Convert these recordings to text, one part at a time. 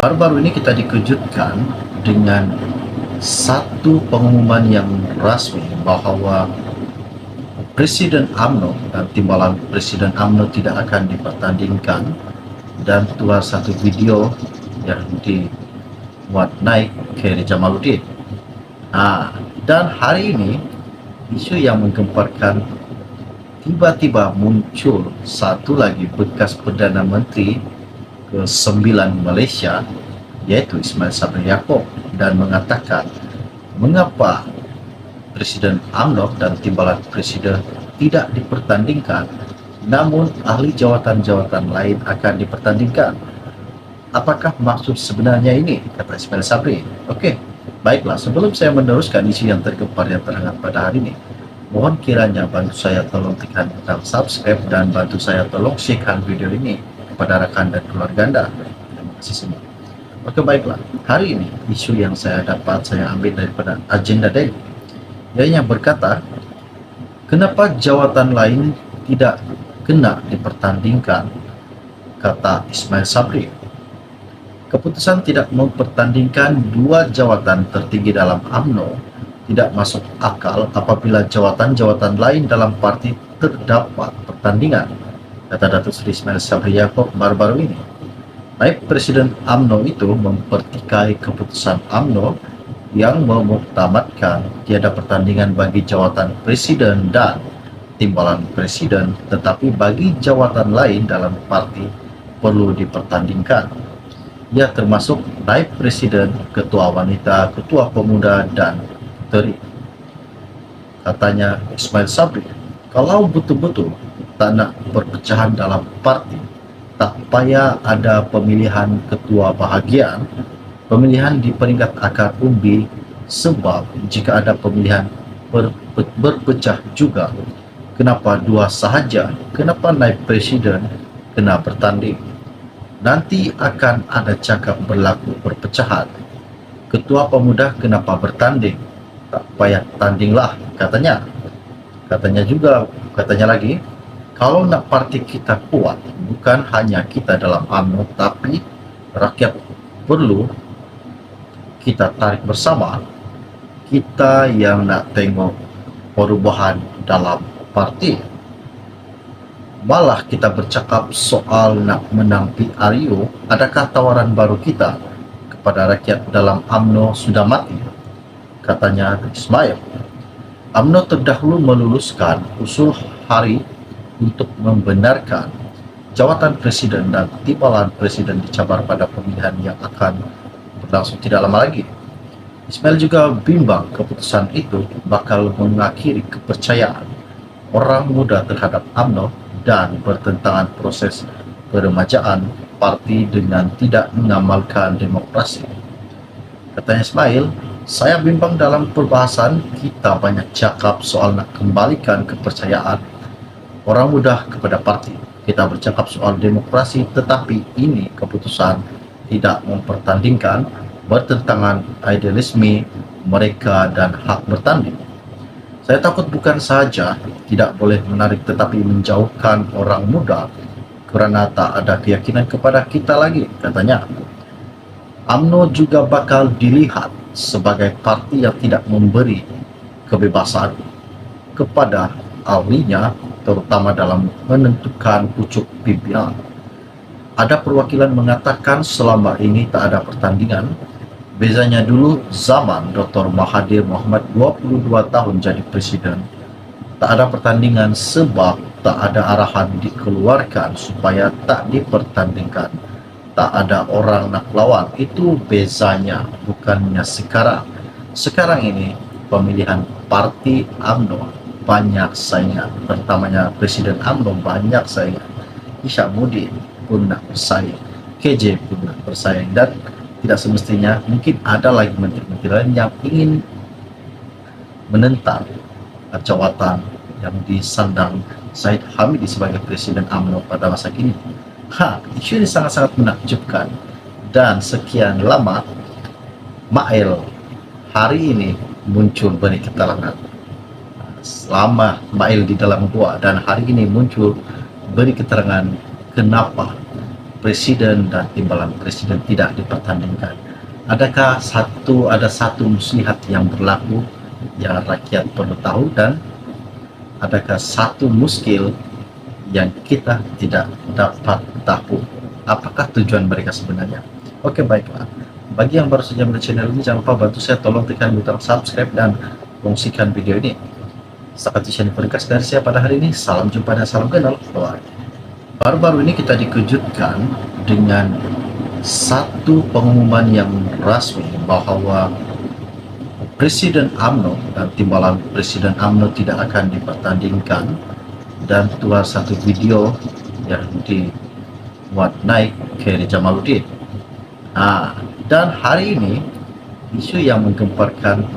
Baru-baru ini kita dikejutkan dengan satu pengumuman yang rasmi bahwa Presiden UMNO dan timbalan Presiden UMNO tidak akan dipertandingkan, dan keluar satu video yang dimuat naik Khairy Jamaluddin. Dan hari ini isu yang menggemparkan, tiba-tiba muncul satu lagi bekas Perdana Menteri ke-9 Malaysia, yaitu Ismail Sabri Yaakob, dan mengatakan mengapa Presiden UMNO dan timbalan Presiden tidak dipertandingkan, namun ahli jawatan-jawatan lain akan dipertandingkan. Apakah maksud sebenarnya ini, kata Ismail Sabri. Oke, baiklah, sebelum saya meneruskan isu yang tergempar yang terhangat pada hari ini, mohon kiranya bantu saya tolong tekan tombol subscribe dan bantu saya tolong sharekan video ini kepada rekan dan keluarga Anda. Terima kasih semua. Oke, baiklah, hari ini isu yang saya dapat saya ambil daripada Agenda Daily, yang berkata kenapa jawatan lain tidak kena dipertandingkan, kata Ismail Sabri. Keputusan tidak mempertandingkan dua jawatan tertinggi dalam UMNO tidak masuk akal apabila jawatan-jawatan lain dalam parti terdapat pertandingan, kata Datuk Seri Ismail Sabri Yaakob baru-baru ini. Naib Presiden UMNO itu mempertikai keputusan UMNO yang memuktamadkan tiada pertandingan bagi jawatan Presiden dan timbalan Presiden, tetapi bagi jawatan lain dalam parti perlu dipertandingkan. Ia termasuk Naib Presiden, Ketua Wanita, Ketua Pemuda, dan Menteri. Katanya Ismail Sabri, kalau betul-betul tak nak perpecahan dalam parti, tak payah ada pemilihan ketua bahagian, pemilihan di peringkat akar umbi, sebab jika ada pemilihan berpecah juga, kenapa dua sahaja? Kenapa naib presiden kena bertanding? Nanti akan ada cakap berlaku perpecahan. Ketua pemuda kenapa bertanding? Tak payah tandinglah, katanya. Katanya lagi, kalau nak parti kita kuat, bukan hanya kita dalam UMNO, tapi rakyat perlu kita tarik bersama. Kita yang nak tengok perubahan dalam parti, malah kita bercakap soal nak menang PRU. Adakah tawaran baru kita kepada rakyat dalam UMNO sudah mati, katanya Ismail. UMNO terdahulu meluluskan usul hari untuk membenarkan jawatan presiden dan timbalan presiden dicabar pada pemilihan yang akan berlangsung tidak lama lagi. Ismail juga bimbang keputusan itu bakal mengakhiri kepercayaan orang muda terhadap UMNO dan bertentangan proses peremajaan parti dengan tidak mengamalkan demokrasi. Katanya Ismail, saya bimbang dalam perbahasan kita banyak cakap soal nak kembalikan kepercayaan orang muda kepada parti. Kita bercakap soal demokrasi, tetapi ini keputusan tidak mempertandingkan, bertentangan idealisme mereka dan hak bertanding. Saya takut bukan saja tidak boleh menarik tetapi menjauhkan orang muda kerana tak ada keyakinan kepada kita lagi, katanya. UMNO juga bakal dilihat sebagai parti yang tidak memberi kebebasan kepada ahlinya, terutama dalam menentukan pucuk pimpinan. Ada perwakilan mengatakan selama ini tak ada pertandingan. Bezanya dulu zaman Dr. Mahathir Mohamad 22 tahun jadi presiden, tak ada pertandingan sebab tak ada arahan dikeluarkan supaya tak dipertandingkan. Tak ada orang nak lawan. Itu bezanya, bukannya sekarang. Sekarang ini pemilihan parti UMNO banyak saingan, pertamanya Presiden UMNO banyak saingan. Hishamuddin pun nak bersaing, KJ pun nak bersaing, dan tidak semestinya mungkin ada lagi menteri-menteri lain yang ingin menentang jawatan yang disandang Syed Hamidi sebagai Presiden UMNO pada masa kini. Isu ini sangat-sangat menakjubkan, dan sekian lama Mail hari ini muncul beri keterangan. Selama Mail di dalam gua, dan hari ini muncul beri keterangan kenapa presiden dan timbalan presiden tidak dipertandingkan? Adakah ada satu muslihat yang berlaku yang rakyat perlu tahu, dan adakah satu muskil yang kita tidak dapat tahu apakah tujuan mereka sebenarnya? Oke, baiklah. Bagi yang baru saja melihat channel ini, jangan lupa bantu saya, tolong tekan butang subscribe dan kongsikan video ini. Setakat channel podcast dari saya pada hari ini. Salam jumpa dan salam kenal. Bye. Baru-baru ini kita dikejutkan dengan satu pengumuman yang rasmi bahwa Presiden UMNO dan timbalan Presiden UMNO tidak akan dipertandingkan, dan keluar satu video yang dimuat naik ke Jamaluddin. Dan hari ini isu yang menggemparkan,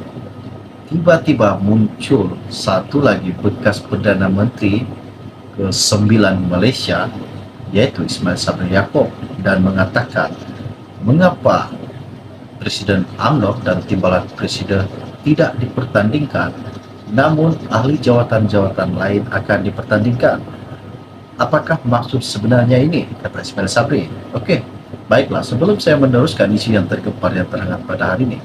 tiba-tiba muncul satu lagi bekas Perdana Menteri ke-9 Malaysia, yaitu Ismail Sabri Yaakob, dan mengatakan mengapa Presiden UMNO dan timbalan presiden tidak dipertandingkan, namun ahli jawatan-jawatan lain akan dipertandingkan. Apakah maksud sebenarnya ini, kata Ismail Sabri? Oke, baiklah, sebelum saya meneruskan isu yang tergempar yang terhangat pada hari ini,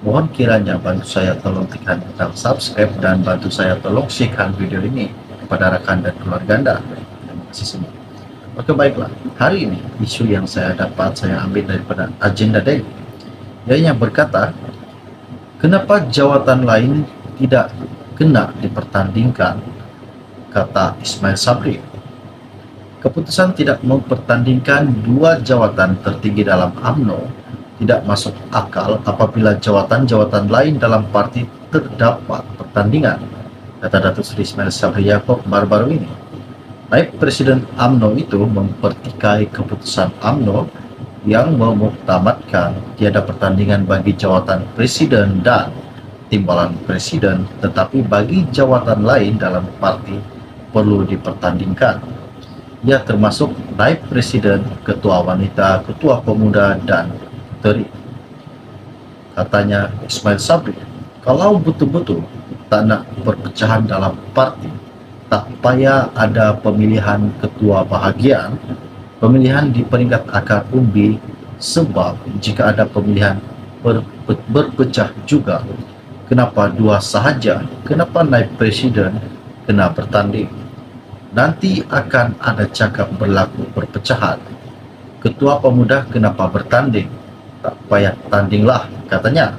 mohon kiranya bantu saya tolong tekan butang subscribe dan bantu saya tolong share video ini kepada rekan dan keluarga Anda. Terima kasih semua. Oke, baiklah, hari ini isu yang saya ambil daripada Agenda Daily, yang berkata kenapa jawatan lain tidak kena dipertandingkan, kata Ismail Sabri. Keputusan tidak mempertandingkan dua jawatan tertinggi dalam UMNO tidak masuk akal apabila jawatan-jawatan lain dalam parti terdapat pertandingan, kata Datuk Seri Ismail Sabri Yaakob baru-baru ini. Naib Presiden UMNO itu mempertikai keputusan UMNO yang memuktamadkan tiada pertandingan bagi jawatan presiden dan timbalan presiden, tetapi bagi jawatan lain dalam parti perlu dipertandingkan. Ia termasuk naib presiden, ketua wanita, ketua pemuda, dan puteri. Katanya Ismail Sabri, kalau betul-betul tak nak perpecahan dalam parti, tak payah ada pemilihan ketua bahagian, pemilihan di peringkat akar umbi, sebab jika ada pemilihan berpecah juga, kenapa dua sahaja? Kenapa naib presiden kena bertanding? Nanti akan ada cakap berlaku perpecahan. Ketua pemuda kenapa bertanding? Tak payah tandinglah, katanya.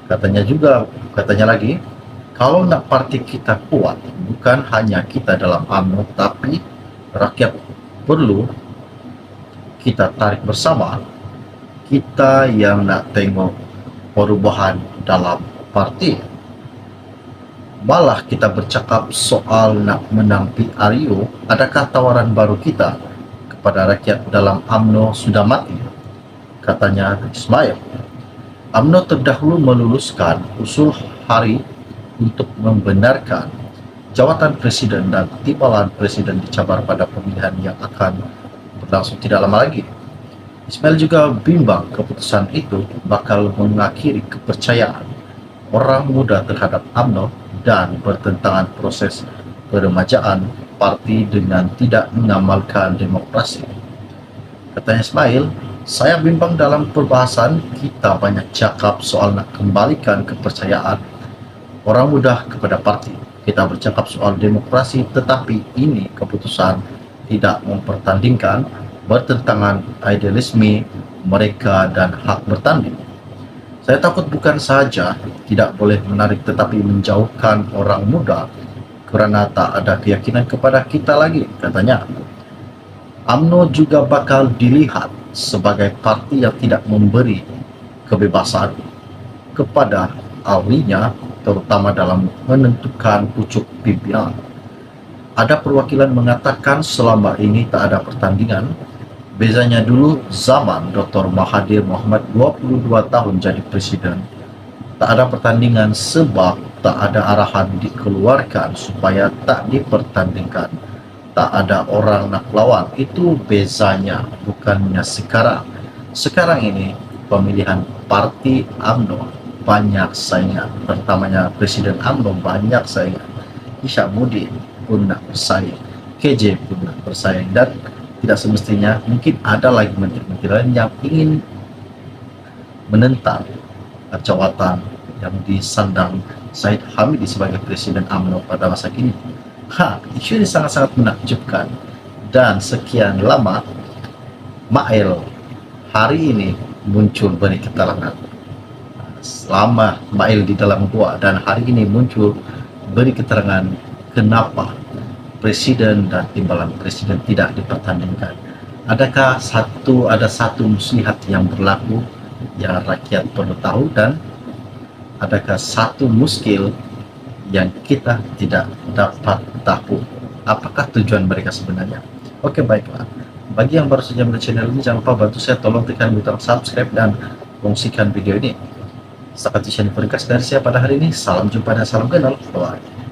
Katanya lagi, kalau nak parti kita kuat, bukan hanya kita dalam UMNO, tapi rakyat perlu kita tarik bersama. Kita yang nak tengok perubahan dalam parti, malah kita bercakap soal nak menang PRU. Adakah tawaran baru kita kepada rakyat dalam UMNO sudah mati, katanya Ismail. UMNO terdahulu meluluskan usul hari untuk membenarkan jawatan presiden dan timbalan presiden dicabar pada pemilihan yang akan berlangsung tidak lama lagi. Ismail juga bimbang keputusan itu bakal mengakhiri kepercayaan orang muda terhadap UMNO dan bertentangan proses peremajaan parti dengan tidak mengamalkan demokrasi. Katanya Ismail, saya bimbang dalam perbahasan kita banyak cakap soal nak kembalikan kepercayaan orang muda kepada parti. Kita bercakap soal demokrasi, tetapi ini keputusan tidak mempertandingkan, bertentangan idealisme mereka dan hak bertanding. Saya takut bukan saja tidak boleh menarik, tetapi menjauhkan orang muda kerana tak ada keyakinan kepada kita lagi, katanya. UMNO juga bakal dilihat sebagai parti yang tidak memberi kebebasan kepada ahlinya, terutama dalam menentukan pucuk pimpinan. Ada perwakilan mengatakan selama ini tak ada pertandingan. Bezanya dulu zaman Dr. Mahathir Mohamad 22 tahun jadi presiden, tak ada pertandingan sebab tak ada arahan dikeluarkan supaya tak dipertandingkan. Tak ada orang nak lawan. Itu bezanya, bukannya sekarang. Sekarang ini pemilihan parti UMNO banyak saingan, pertamanya Presiden UMNO banyak saingan. Isyamuddin pun nak bersaing, KJ pun nak bersaing, dan tidak semestinya mungkin ada lagi menteri-menteri lain yang ingin menentang jawatan yang disandang Said Hamidi sebagai Presiden UMNO pada masa kini. Isu ini sangat-sangat menakjubkan, dan sekian lama Mael hari ini muncul beri keterangan. Selama Mael di dalam gua, dan hari ini muncul beri keterangan kenapa Presiden dan timbalan Presiden tidak dipertandingkan. Adakah ada satu muslihat yang berlaku yang rakyat perlu tahu, dan adakah satu muskil yang kita tidak dapat tahu apakah tujuan mereka sebenarnya? Oke, baiklah. Bagi yang baru saja melihat channel ini, jangan lupa bantu saya, tolong tekan butang subscribe dan kongsikan video ini. Setakat channel podcast dari saya pada hari ini. Salam jumpa dan salam kenal. Bye.